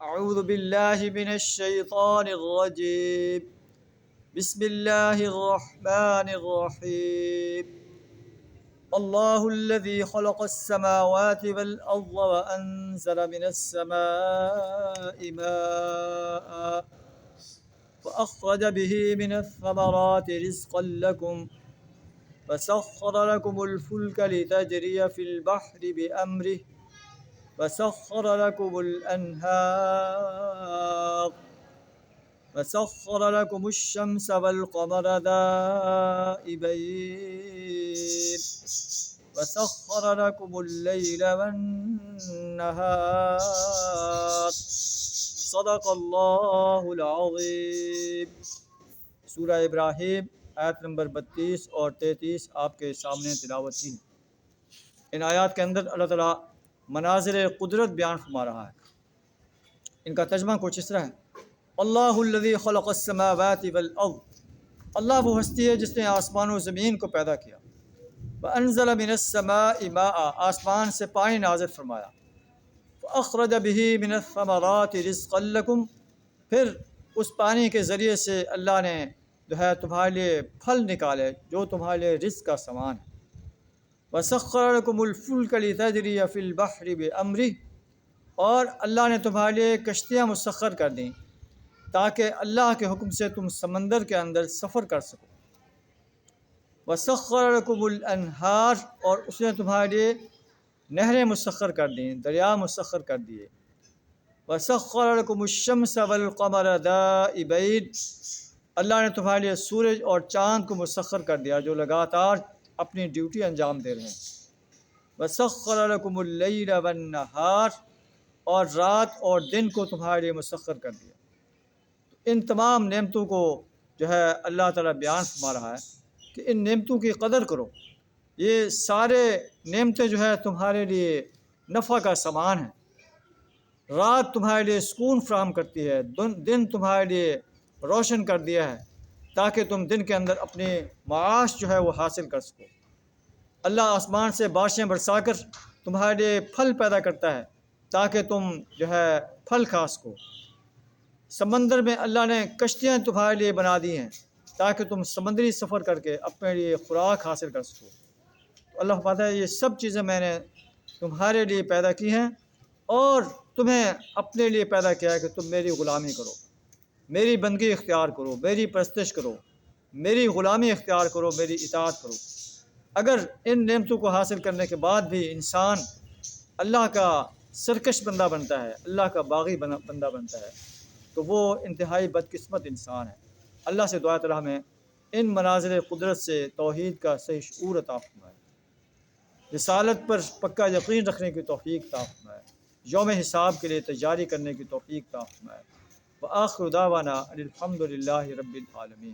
أعوذ بالله من الشيطان الرجيم. بسم الله الرحمن الرحيم. الله الذي خلق السماوات والأرض وأنزل من السماء ماء فأخرج به من الثمرات رزقا لكم وسخر لكم الفلك لتجري في البحر بأمره وسخر لكم الأنهار وسخر لكم الشمس والقمر دائبين وسخر لكم الليل والنهار. صدق اللہ العظیم. سورہ ابراہیم آیت نمبر 32 اور 33 آپ کے سامنے تلاوت کی. ان آیات کے اندر اللہ تعالیٰ مناظر قدرت بیان فرما رہا ہے. ان کا ترجمہ کچھ اس طرح ہے: اللہ الذی خلق السماوات والارض، اللہ وہ ہستی ہے جس نے آسمان و زمین کو پیدا کیا. وانزل من السماء ماء، آسمان سے پانی نازل فرمایا. فاخرج به من الثمرات رزقا لکم، پھر اس پانی کے ذریعے سے اللہ نے جو ہے تمہارے لیے پھل نکالے جو تمہارے لیے رزق کا سامان ہے. وسخر لکم الفلک لتجری فی البحر بامرہ، اور اللہ نے تمہارے لیے کشتیاں مسخر کر دیں تاکہ اللہ کے حکم سے تم سمندر کے اندر سفر کر سکو. وسخر لکم الانہار، اور اس نے تمہارے لیے نہریں مسخر کر دیں، دریا مسخر کر دیے. وسخر لکم الشمس والقمر دائبین، اللہ نے تمہارے لیے سورج اور چاند کو مسخر کر دیا جو لگاتار اپنی ڈیوٹی انجام دے رہے ہیں. وسخر لکم اللیل والنہار، اور رات اور دن کو تمہارے لیے مسخر کر دیا. ان تمام نعمتوں کو جو ہے اللہ تعالیٰ بیان فرما رہا ہے کہ ان نعمتوں کی قدر کرو. یہ سارے نعمتیں جو ہے تمہارے لیے نفع کا سامان ہیں. رات تمہارے لیے سکون فراہم کرتی ہے، دن تمہارے لیے روشن کر دیا ہے تاکہ تم دن کے اندر اپنی معاش جو ہے وہ حاصل کر سکو. اللہ آسمان سے بارشیں برسا کر تمہارے لیے پھل پیدا کرتا ہے تاکہ تم جو ہے پھل کھا سکو. سمندر میں اللہ نے کشتیاں تمہارے لیے بنا دی ہیں تاکہ تم سمندری سفر کر کے اپنے لیے خوراک حاصل کر سکو. اللہ فرماتا ہے یہ سب چیزیں میں نے تمہارے لیے پیدا کی ہیں اور تمہیں اپنے لیے پیدا کیا ہے کہ تم میری غلامی کرو، میری بندگی اختیار کرو، میری پرستش کرو، میری غلامی اختیار کرو، میری اطاعت کرو. اگر ان نعمتوں کو حاصل کرنے کے بعد بھی انسان اللہ کا سرکش بندہ بنتا ہے، اللہ کا باغی بندہ بنتا ہے، تو وہ انتہائی بدقسمت انسان ہے. اللہ سے دعا تعالیٰ ہمیں ان مناظر قدرت سے توحید کا صحیح شعور عطا فرمائے، رسالت پر پکا یقین رکھنے کی توفیق عطا فرمائے، یوم حساب کے لیے تیاری کرنے کی توفیق عطا فرمائے. وآخر دعوانا الحمد للہ رب العالمین.